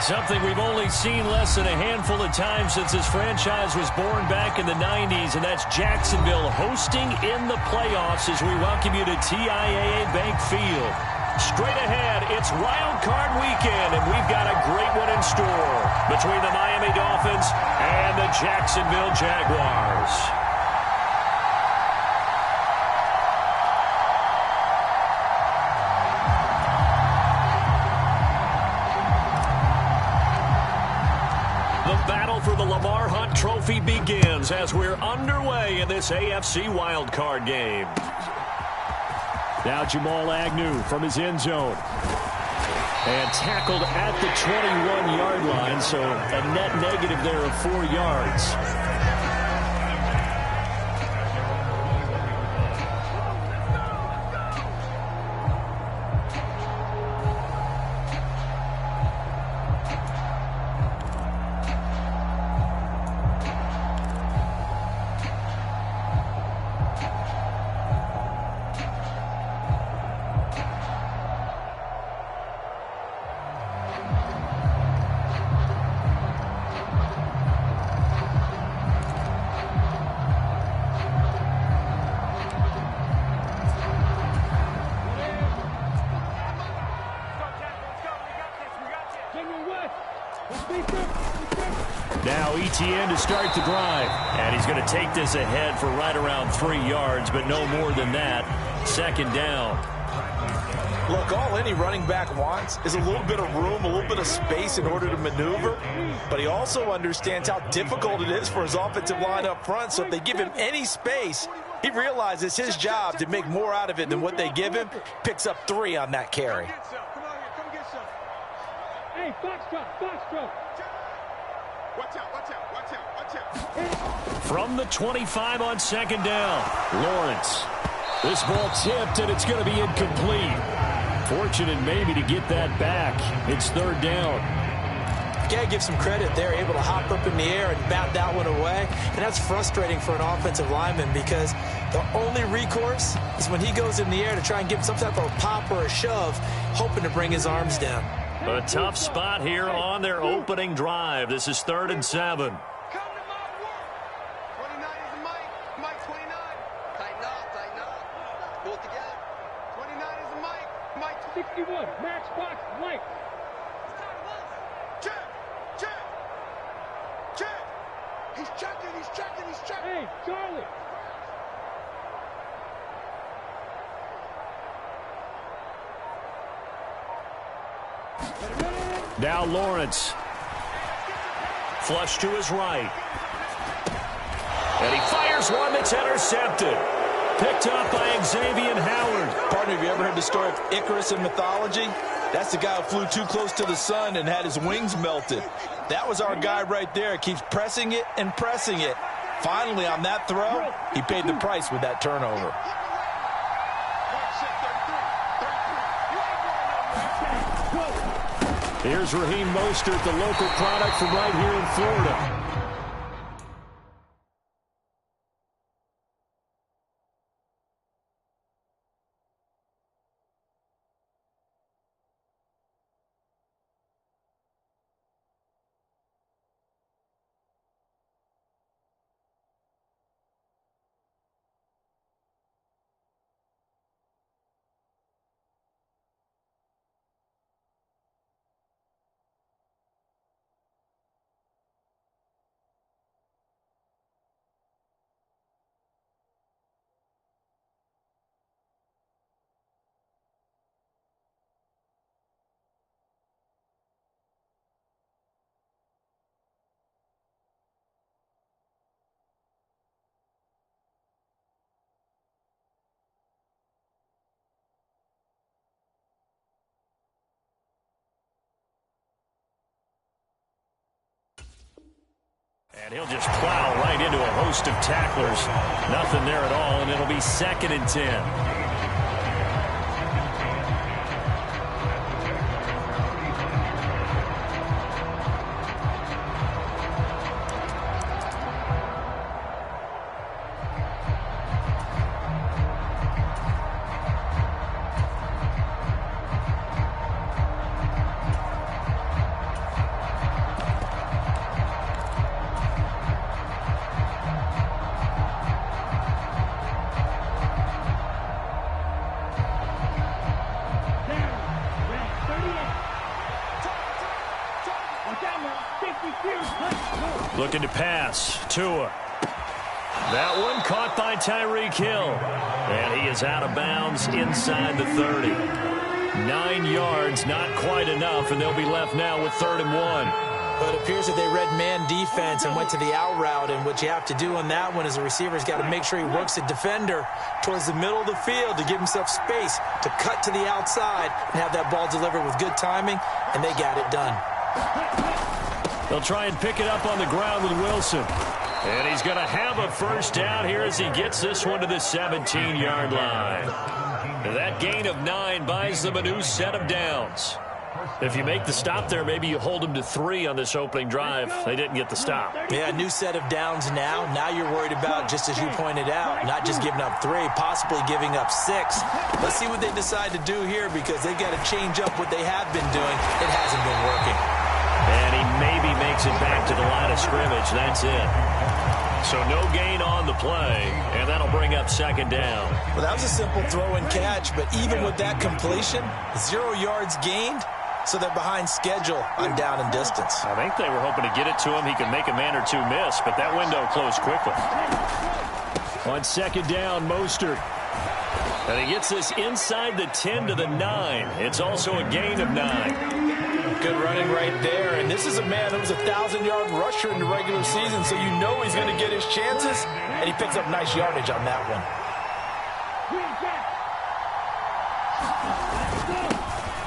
Something we've only seen less than a handful of times since this franchise was born back in the 90s, and that's Jacksonville hosting in the playoffs as we welcome you to TIAA Bank Field. Straight ahead, it's Wild Card Weekend, and we've got a great one in store between the Miami Dolphins and the Jacksonville Jaguars. For the Lamar Hunt Trophy begins as we're underway in this AFC wildcard game. Now Jamal Agnew from his end zone. And tackled at the 21-yard line, so a net negative there of 4 yards. Now ETN to start the drive. And he's going to take this ahead for right around 3 yards, but no more than that. Second down. Look, all any running back wants is a little bit of room, a little bit of space in order to maneuver. But he also understands how difficult it is for his offensive line up front. So if they give him any space, he realizes his job to make more out of it than what they give him. Picks up 3 on that carry. Hey, Foxtrot. Watch out. From the 25 on second down, Lawrence. This ball tipped, and it's going to be incomplete. Fortunate maybe to get that back. It's third down. Got to give some credit. They're able to hop up in the air and bat that one away. And that's frustrating for an offensive lineman because the only recourse is when he goes in the air to try and give some type of a pop or a shove, hoping to bring his arms down. A tough spot here on their opening drive. This is 3rd and 7. Come to my work. 29 is the Mike 29. Tighten up. Pull it together. 29 is the Mike 61. Max Fox, Mike. Check. He's checking. Hey, Charlie. Now Lawrence. Flush to his right. And he fires one that's intercepted. Picked up by Xavier Howard. Partner, have you ever heard the story of Icarus in mythology? That's the guy who flew too close to the sun and had his wings melted. That was our guy right there. Keeps pressing it and pressing it. Finally, on that throw, he paid the price with that turnover. Here's Raheem Mostert, the local product from right here in Florida. And he'll just plow right into a host of tacklers. Nothing there at all, and it'll be 2nd and 10. Looking to pass. Tua. That one caught by Tyreek Hill. And he is out of bounds inside the 30. 9 yards, not quite enough, and they'll be left now with 3rd and 1. But it appears that they read man defense and went to the out route, and what you have to do on that one is the receiver's got to make sure he works the defender towards the middle of the field to give himself space to cut to the outside and have that ball delivered with good timing, and they got it done. They'll try and pick it up on the ground with Wilson. And he's going to have a first down here as he gets this one to the 17-yard line. That gain of 9 buys them a new set of downs. If you make the stop there, maybe you hold them to 3 on this opening drive. They didn't get the stop. Yeah, new set of downs now. Now you're worried about, just as you pointed out, not just giving up 3, possibly giving up 6. Let's see what they decide to do here, because they've got to change up what they have been doing. It hasn't been working. And he maybe makes it back to the line of scrimmage. That's it. So no gain on the play, and that'll bring up 2nd down. Well, that was a simple throw and catch, but even with that completion, 0 yards gained, so they're behind schedule on down and distance. I think they were hoping to get it to him. He could make a man or 2 miss, but that window closed quickly. On 2nd down, Mostert. And he gets this inside the 10 to the 9. It's also a gain of 9. Good running right there. And this is a man who was a 1,000-yard rusher in the regular season, so you know he's going to get his chances. And he picks up nice yardage on that one.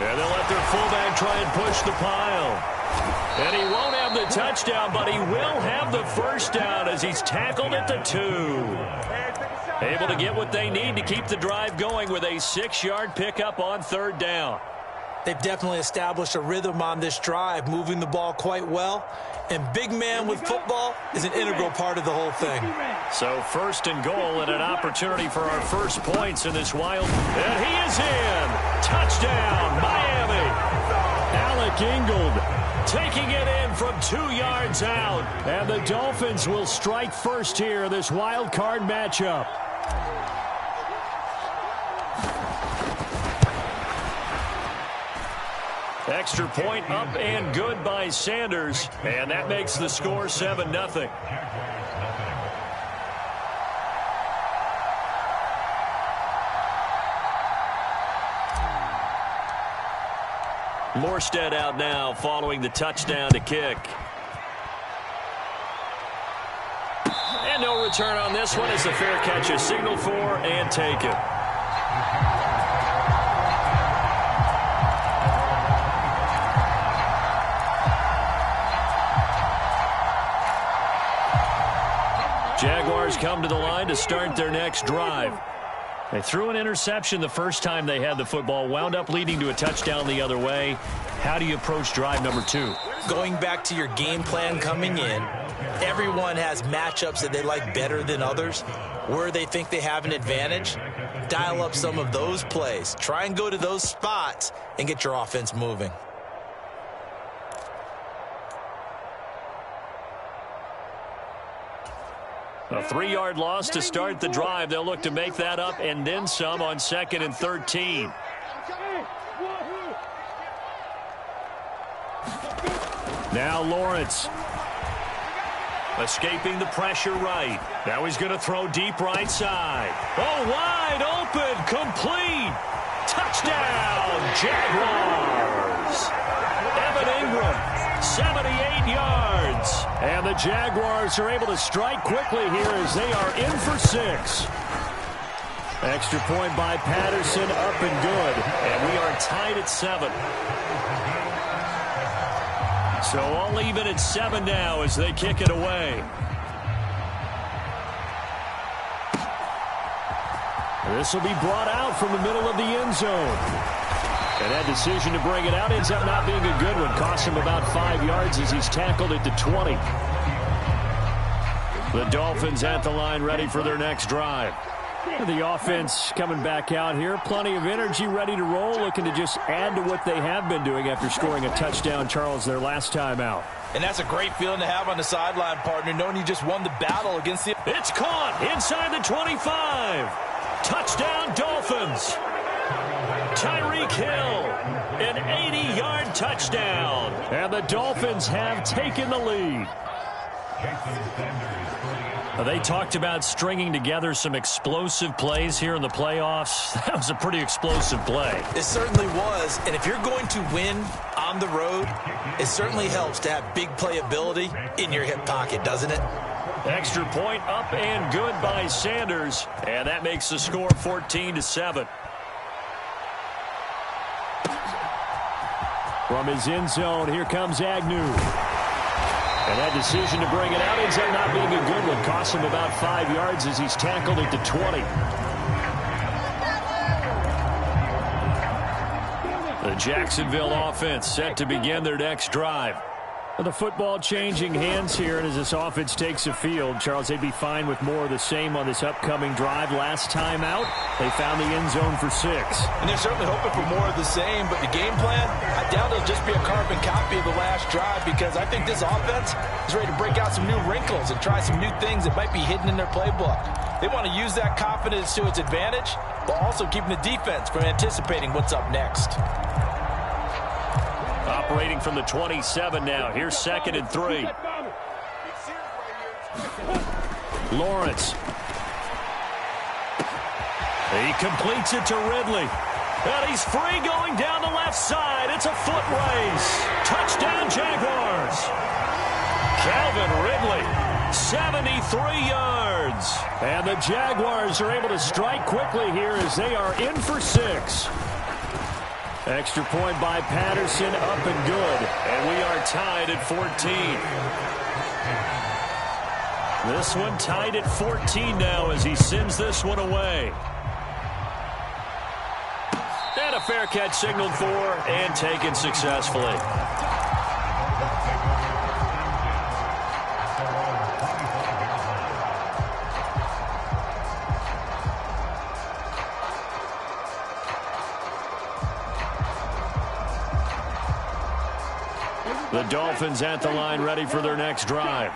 And they'll let their fullback try and push the pile. And he won't have the touchdown, but he will have the first down as he's tackled at the 2. Able to get what they need to keep the drive going with a 6-yard pickup on 3rd down. They've definitely established a rhythm on this drive, moving the ball quite well. And big man with football is an integral part of the whole thing. So 1st and goal and an opportunity for our first points in this wild. And he is in. Touchdown, Miami. Alec Ingold taking it in from 2 yards out. And the Dolphins will strike first here in this wild card matchup. Extra point up and good by Sanders. And that makes the score 7-0. Morstead out now following the touchdown to kick. And no return on this one as the fair catch is signaled for and taken. Jaguars come to the line to start their next drive. They threw an interception the first time they had the football, wound up leading to a touchdown the other way. How do you approach drive number 2? Going back to your game plan coming in, everyone has matchups that they like better than others. Where they think they have an advantage, dial up some of those plays. Try and go to those spots and get your offense moving. A 3-yard loss to start the drive. They'll look to make that up and then some on 2nd and 13. Now Lawrence. Escaping the pressure right. Now he's going to throw deep right side. Oh, wide open. Complete. Touchdown, Jaguars. Evan Ingram, 78 yards. And the Jaguars are able to strike quickly here as they are in for 6. Extra point by Patterson, up and good. And we are tied at 7. So all even at 7 now as they kick it away. This will be brought out from the middle of the end zone. And that decision to bring it out ends up not being a good one. Costs him about 5 yards as he's tackled at the 20. The Dolphins at the line ready for their next drive. The offense coming back out here. Plenty of energy, ready to roll, looking to just add to what they have been doing after scoring a touchdown, Charles, their last time out. And that's a great feeling to have on the sideline, partner, knowing you just won the battle against the... It's caught inside the 25. Touchdown, Dolphins. Tyreek Hill, an 80-yard touchdown. And the Dolphins have taken the lead. They talked about stringing together some explosive plays here in the playoffs. That was a pretty explosive play. It certainly was. And if you're going to win on the road, it certainly helps to have big playability in your hip pocket, doesn't it? Extra point up and good by Sanders. And that makes the score 14-7. From his end zone, here comes Agnew. And that decision to bring it out ends up not being a good one. Cost him about 5 yards as he's tackled at the 20. The Jacksonville offense set to begin their next drive. The football changing hands here, and as this offense takes the field, Charles, they'd be fine with more of the same on this upcoming drive. Last time out, they found the end zone for 6. And they're certainly hoping for more of the same, but the game plan, I doubt it'll just be a carbon copy of the last drive, because I think this offense is ready to break out some new wrinkles and try some new things that might be hidden in their playbook. They want to use that confidence to its advantage, while also keeping the defense from anticipating what's up next. Operating from the 27 now. Here's 2nd and 3. Lawrence. He completes it to Ridley. And he's free going down the left side. It's a foot race. Touchdown, Jaguars. Calvin Ridley, 73 yards. And the Jaguars are able to strike quickly here as they are in for 6. Extra point by Patterson, up and good. And we are tied at 14. This one tied at 14 now as he sends this one away. And a fair catch signaled for and taken successfully. The Dolphins at the line, ready for their next drive.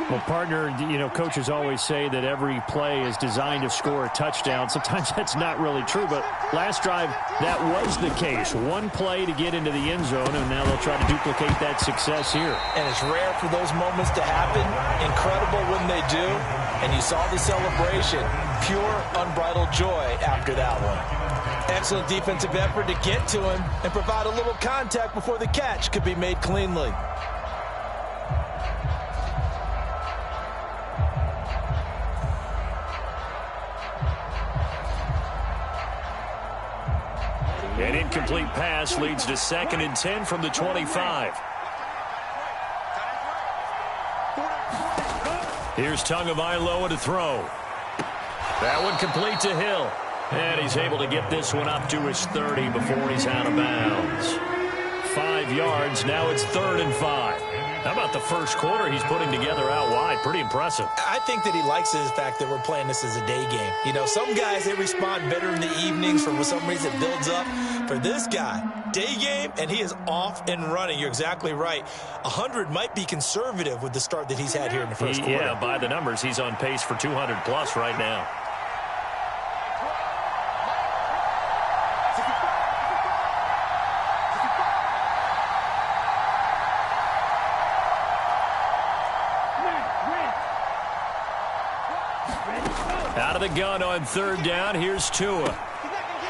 Well, partner, you know, coaches always say that every play is designed to score a touchdown. Sometimes that's not really true, but last drive, that was the case. One play to get into the end zone, and now they'll try to duplicate that success here. And it's rare for those moments to happen. Incredible when they do. And you saw the celebration. Pure, unbridled joy after that one. Excellent defensive effort to get to him and provide a little contact before the catch could be made cleanly. An incomplete pass leads to 2nd and 10 from the 25. Here's Tagovailoa to throw. That one complete to Hill. And he's able to get this one up to his 30 before he's out of bounds. 5 yards. Now it's 3rd and 5. How about the first quarter he's putting together out wide? Pretty impressive. I think that he likes the fact that we're playing this as a day game. You know, some guys, they respond better in the evenings. For some reason, it builds up. For this guy, day game, and he is off and running. You're exactly right. 100 might be conservative with the start that he's had here in the first quarter. Yeah, by the numbers, he's on pace for 200-plus right now. Out of the gun on 3rd down. Here's Tua.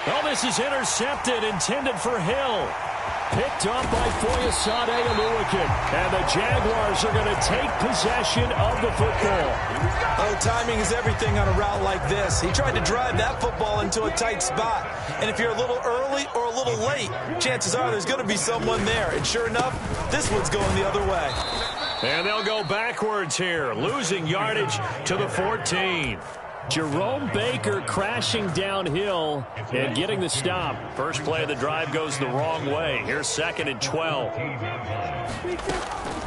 Oh, this is intercepted, intended for Hill. Picked up by Foyesade Oluwakin. And the Jaguars are going to take possession of the football. Oh, timing is everything on a route like this. He tried to drive that football into a tight spot. And if you're a little early or a little late, chances are there's going to be someone there. And sure enough, this one's going the other way. And they'll go backwards here, losing yardage to the 14. Jerome Baker crashing downhill and getting the stop. First play of the drive goes the wrong way. Here's 2nd and 12.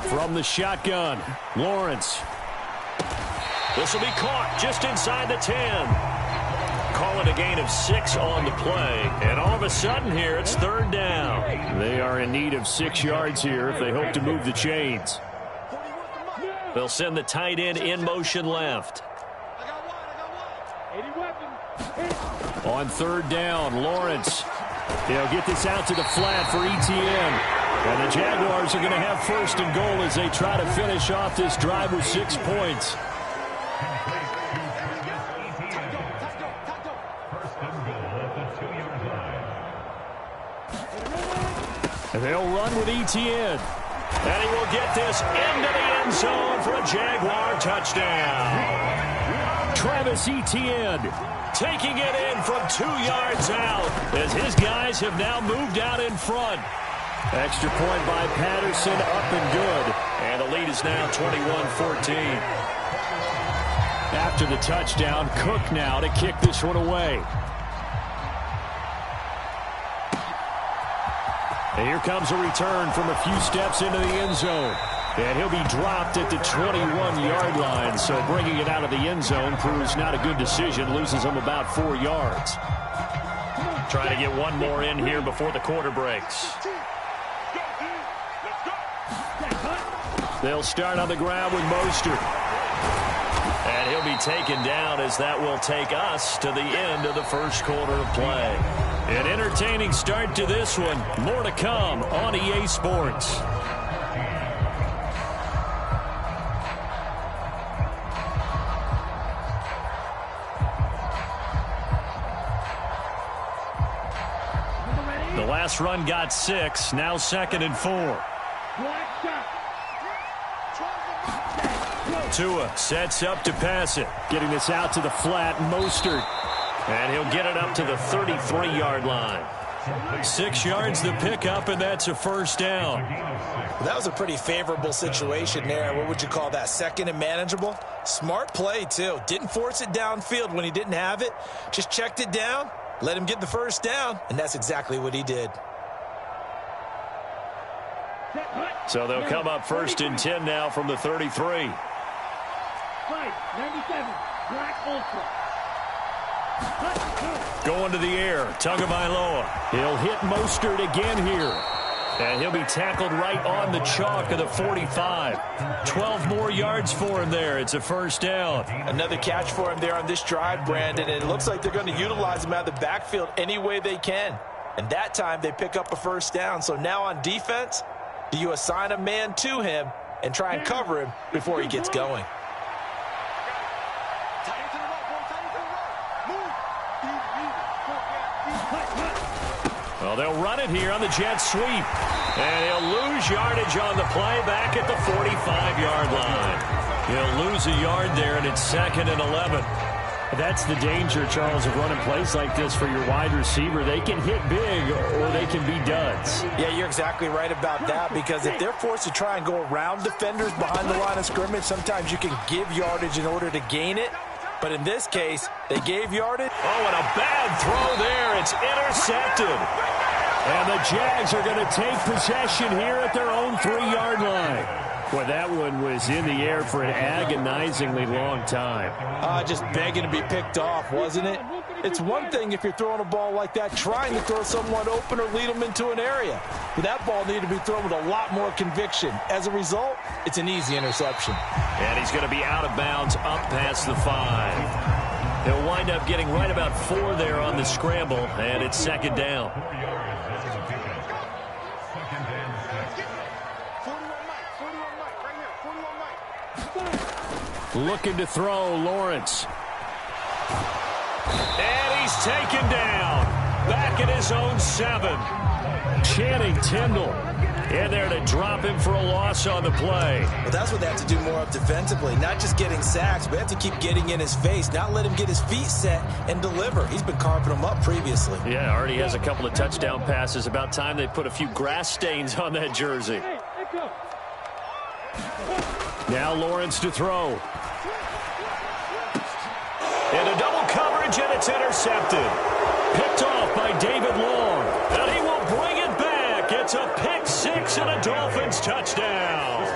From the shotgun, Lawrence. This will be caught just inside the 10. Call it a gain of 6 on the play. And all of a sudden here, it's 3rd down. They are in need of 6 yards here if they hope to move the chains. They'll send the tight end in motion left. On 3rd down, Lawrence. They'll get this out to the flat for ETN. And the Jaguars are going to have first and goal as they try to finish off this drive with 6 points. And they'll run with Etienne. And he will get this into the end zone for a Jaguar touchdown. Travis Etienne taking it in from 2 yards out as his guys have now moved out in front. Extra point by Patterson, up and good. And the lead is now 21-14. After the touchdown, Cook now to kick this one away. And here comes a return from a few steps into the end zone. And he'll be dropped at the 21-yard line. So bringing it out of the end zone proves not a good decision. Loses him about 4 yards. Trying to get one more in here before the quarter breaks. They'll start on the ground with Mostert. And he'll be taken down as that will take us to the end of the first quarter of play. An entertaining start to this one. More to come on EA Sports. The last run got 6. Now 2nd and 4. Tua sets up to pass it. Getting this out to the flat, Mostert. And he'll get it up to the 33-yard line. 6 yards the pickup, and that's a first down. Well, that was a pretty favorable situation there. What would you call that? Second and manageable? Smart play, too. Didn't force it downfield when he didn't have it. Just checked it down, let him get the first down, and that's exactly what he did. So they'll come up 1st and 10 now from the 33. 97, Black Ultra. Going to the air, Tagovailoa. He'll hit Mostert again here. And he'll be tackled right on the chalk of the 45. 12 more yards for him there. It's a first down. Another catch for him there on this drive, Brandon. And it looks like they're going to utilize him out of the backfield any way they can. And that time they pick up a first down. So now on defense, do you assign a man to him and try and cover him before he gets going? Well, they'll run it here on the jet sweep. And he'll lose yardage on the play back at the 45-yard line. He'll lose a yard there, and it's 2nd and 11. That's the danger, Charles, of running plays like this for your wide receiver. They can hit big or they can be duds. Yeah, you're exactly right about that, because if they're forced to try and go around defenders behind the line of scrimmage, sometimes you can give yardage in order to gain it. But in this case, they gave yardage. Oh, and a bad throw there. It's intercepted. And the Jags are going to take possession here at their own 3-yard line. Boy, that one was in the air for an agonizingly long time. Just begging to be picked off, wasn't it? It's one thing if you're throwing a ball like that, trying to throw someone open or lead them into an area. But that ball needed to be thrown with a lot more conviction. As a result, it's an easy interception. And he's going to be out of bounds up past the 5. He'll wind up getting right about 4 there on the scramble, and it's 2nd down. Looking to throw, Lawrence. And he's taken down. Back at his own 7. Channing Tindall in there to drop him for a loss on the play. Well, that's what they have to do more of defensively. Not just getting sacks, but have to keep getting in his face. Not let him get his feet set and deliver. He's been carving them up previously. Yeah, already has a couple of touchdown passes. About time they put a few grass stains on that jersey. Now Lawrence to throw. Into double coverage, and it's intercepted. Picked off by David Long. And he will bring it back. It's a pick 6 and a Dolphins touchdown.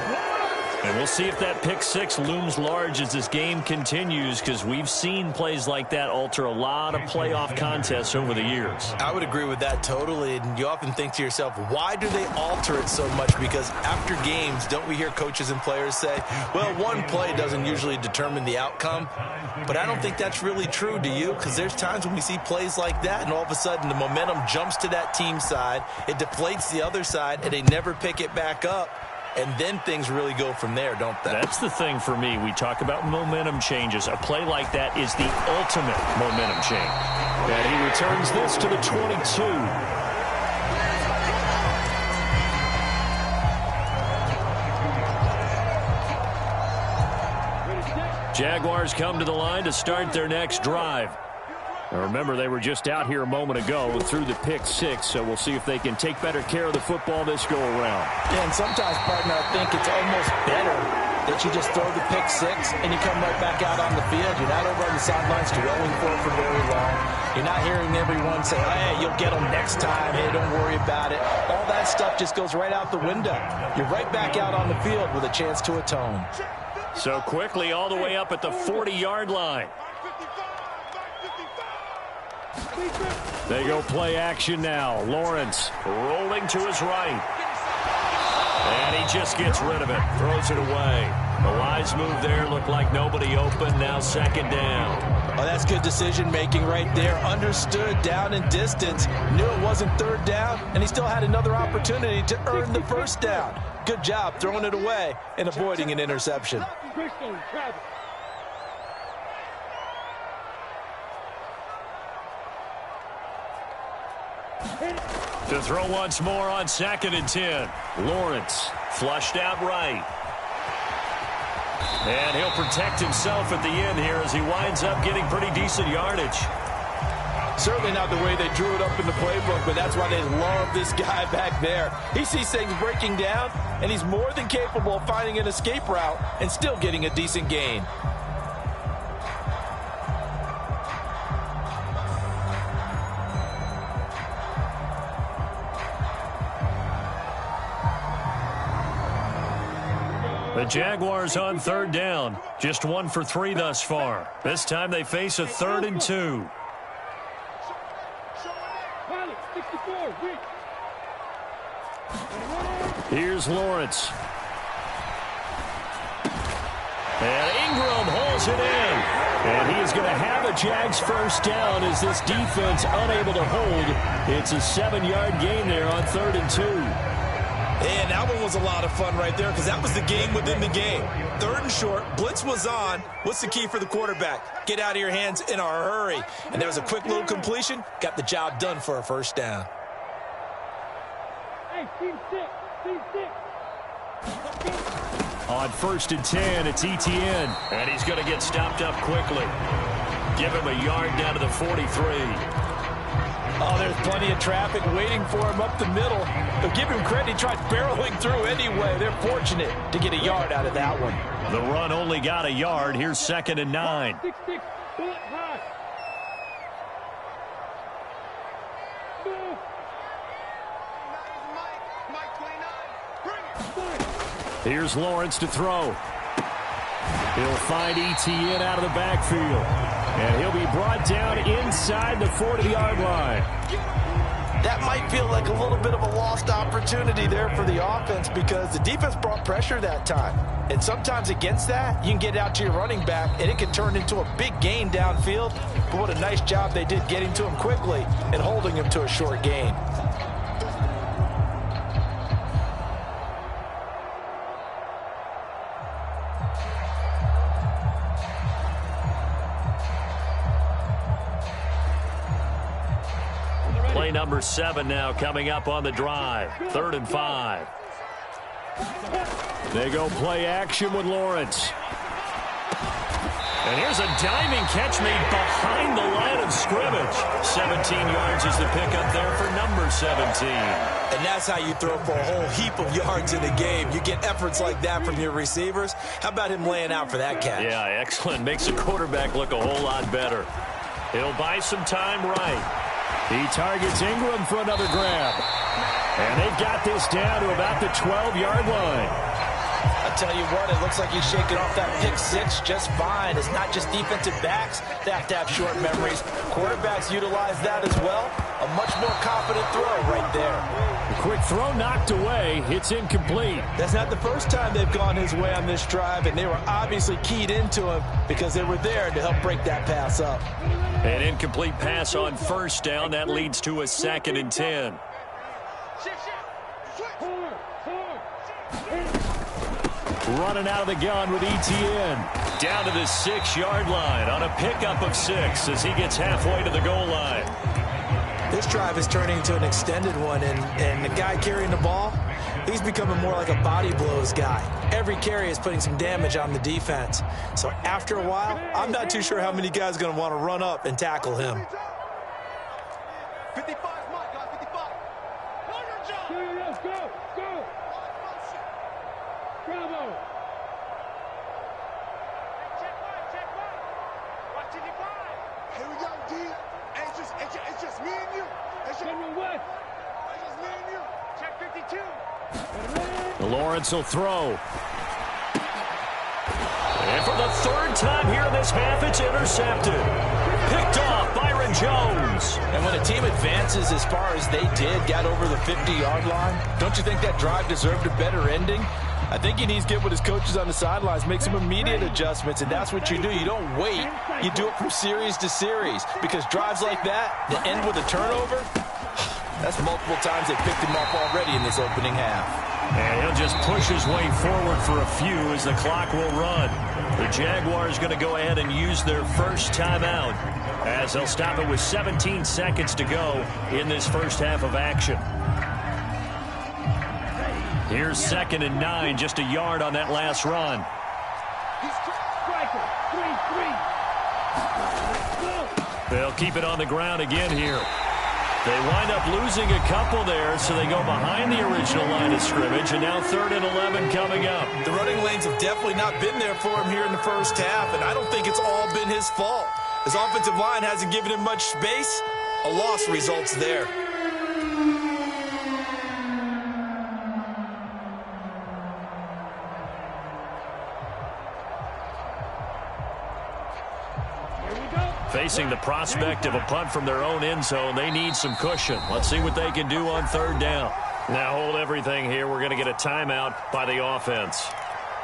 And we'll see if that pick six looms large as this game continues, because we've seen plays like that alter a lot of playoff contests over the years. I would agree with that totally. And you often think to yourself, why do they alter it so much? Because after games, don't we hear coaches and players say, well, one play doesn't usually determine the outcome. But I don't think that's really true, do you? Because there's times when we see plays like that, and all of a sudden the momentum jumps to that team side, it deflates the other side, and they never pick it back up. And then things really go from there, don't they? That's the thing for me. We talk about momentum changes. A play like that is the ultimate momentum change. And he returns this to the 22. Jaguars come to the line to start their next drive. Now remember, they were just out here a moment ago through the pick six, so we'll see if they can take better care of the football this go-around. Yeah, and sometimes, partner, I think it's almost better that you just throw the pick six and you come right back out on the field. You're not over on the sidelines dwelling for very long. You're not hearing everyone say, hey, you'll get them next time. Hey, don't worry about it. All that stuff just goes right out the window. You're right back out on the field with a chance to atone. So quickly all the way up at the 40-yard line. They go play action now. Lawrence rolling to his right. And he just gets rid of it. Throws it away. The wise move there. Looked like nobody open. Now second down. Oh, that's good decision-making right there. Understood down and distance. Knew it wasn't third down, and he still had another opportunity to earn the first down. Good job throwing it away and avoiding an interception. To throw once more on 2nd and 10. Lawrence flushed out right. And he'll protect himself at the end here as he winds up getting pretty decent yardage. Certainly not the way they drew it up in the playbook, but that's why they love this guy back there. He sees things breaking down, and he's more than capable of finding an escape route and still getting a decent gain. The Jaguars on third down. Just 1 for 3 thus far. This time they face a 3rd and 2. Here's Lawrence. And Ingram hauls it in. And he is going to have a Jags first down as this defense unable to hold. It's a 7-yard gain there on 3rd and 2. And that one was a lot of fun right there because that was the game within the game. 3rd and short, blitz was on. What's the key for the quarterback? Get out of your hands in a hurry. And there was a quick little completion. Got the job done for a first down. Hey, team six. On 1st and 10, it's Etienne. And he's going to get stopped up quickly. Give him a yard down to the 43. Oh, there's plenty of traffic waiting for him up the middle. But give him credit, he tried barreling through anyway. They're fortunate to get a yard out of that one. The run only got a yard. Here's 2nd and 9. 6-6, bullet high. Here's Lawrence to throw. He'll find Etienne out of the backfield. And he'll be brought down inside the 40-yard line. That might feel like a little bit of a lost opportunity there for the offense because the defense brought pressure that time. And sometimes against that, you can get out to your running back, and it can turn into a big gain downfield. But what a nice job they did getting to him quickly and holding him to a short gain. Play number 7 now coming up on the drive. 3rd and 5. They go play action with Lawrence. And here's a diving catch made behind the line of scrimmage. 17 yards is the pickup there for number 17. And that's how you throw for a whole heap of yards in a game. You get efforts like that from your receivers. How about him laying out for that catch? Yeah, excellent. Makes the quarterback look a whole lot better. He'll buy some time right. He targets Ingram for another grab. And they've got this down to about the 12-yard line. I I'll tell you what, it looks like he's shaking off that pick six just fine. It's not just defensive backs that have to have short memories. Quarterbacks utilize that as well. A much more confident throw right there. A quick throw knocked away. It's incomplete. That's not the first time they've gone his way on this drive, and they were obviously keyed into him because they were there to help break that pass up. An incomplete pass on first down. That leads to a 2nd and 10. Running out of the gun with ETN. Down to the 6-yard line on a pickup of 6 as he gets halfway to the goal line. This drive is turning into an extended one, and the guy carrying the ball, he's becoming more like a body blows guy. Every carry is putting some damage on the defense. So after a while, I'm not too sure how many guys are going to want to run up and tackle him. 55 is mine, guys, 55. Go. Bravo. Check one. Watch it, here we go, D. It's just me and you. It's just me and you. Check 52. Lawrence will throw. And for the 3rd time here in this half, it's intercepted. Picked off Byron Jones. And when a team advances as far as they did, got over the 50-yard line, don't you think that drive deserved a better ending? I think he needs to get with his coaches on the sidelines, make some immediate adjustments, and that's what you do. You don't wait. You do it from series to series, because drives like that end with a turnover, that's multiple times they picked him up already in this opening half. And he'll just push his way forward for a few as the clock will run. The Jaguars going to go ahead and use their first timeout as they'll stop it with 17 seconds to go in this first half of action. Here's 2nd and 9, just a yard on that last run. They'll keep it on the ground again here. They wind up losing a couple there, so they go behind the original line of scrimmage, and now 3rd and 11 coming up. The running lanes have definitely not been there for him here in the first half, and I don't think it's all been his fault. His offensive line hasn't given him much space. A loss results there. Facing the prospect of a punt from their own end zone, they need some cushion. Let's see what they can do on 3rd down. Now hold everything here. We're going to get a timeout by the offense.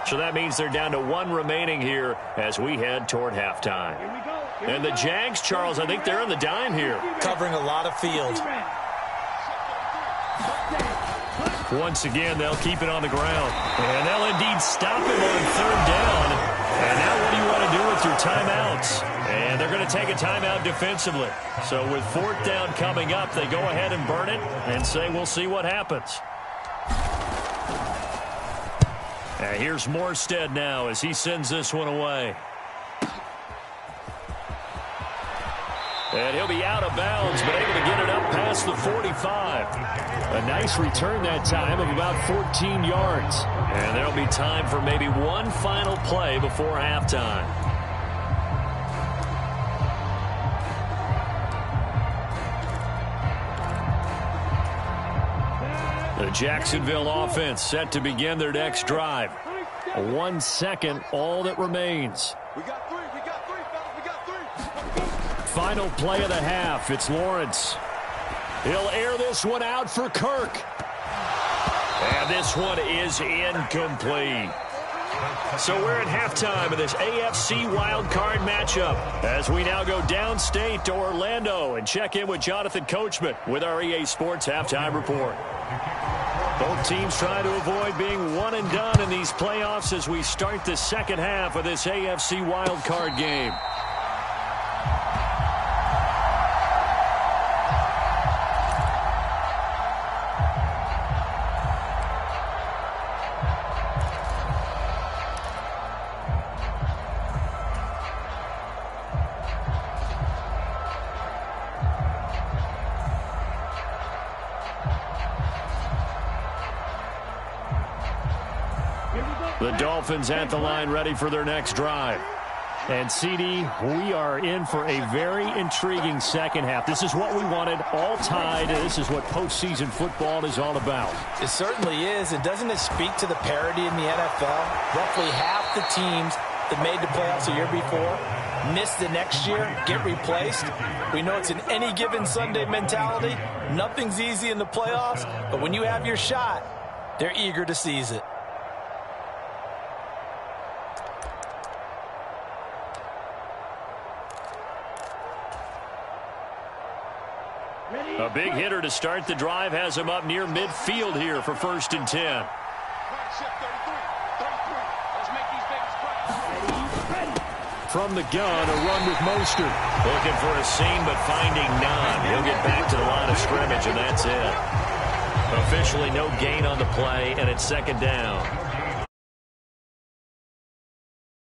So that means they're down to 1 remaining here as we head toward halftime. And the Jags, Charles, I think they're on the dime here. Covering a lot of field. Once again, they'll keep it on the ground. And they'll indeed stop him on 3rd down. And now what do you want to do with your timeouts? And they're going to take a timeout defensively. So with 4th down coming up, they go ahead and burn it and say we'll see what happens. And here's Morstead now as he sends this one away. And he'll be out of bounds, but able to get it up past the 45. A nice return that time of about 14 yards. And there'll be time for maybe one final play before halftime. The Jacksonville offense set to begin their next drive. 1 second, all that remains. We got 3, fellas, we got 3. Final play of the half. It's Lawrence. He'll air this one out for Kirk. And this one is incomplete. So we're at halftime of this AFC wildcard matchup as we now go downstate to Orlando and check in with Jonathan Coachman with our EA Sports Halftime Report. Both teams trying to avoid being one and done in these playoffs as we start the second half of this AFC wildcard game. The Dolphins at the line ready for their next drive. And, CD, we are in for a very intriguing second half. This is what we wanted, all tied. This is what postseason football is all about. It certainly is. And doesn't it speak to the parity in the NFL? Roughly half the teams that made the playoffs the year before miss the next year, get replaced. We know it's an any given Sunday mentality. Nothing's easy in the playoffs, but when you have your shot, they're eager to seize it. A big hitter to start the drive has him up near midfield here for 1st and 10. From the gun, a run with Mostert. Looking for a seam, but finding none. He'll get back to the line of scrimmage, and that's it. Officially no gain on the play, and it's 2nd down.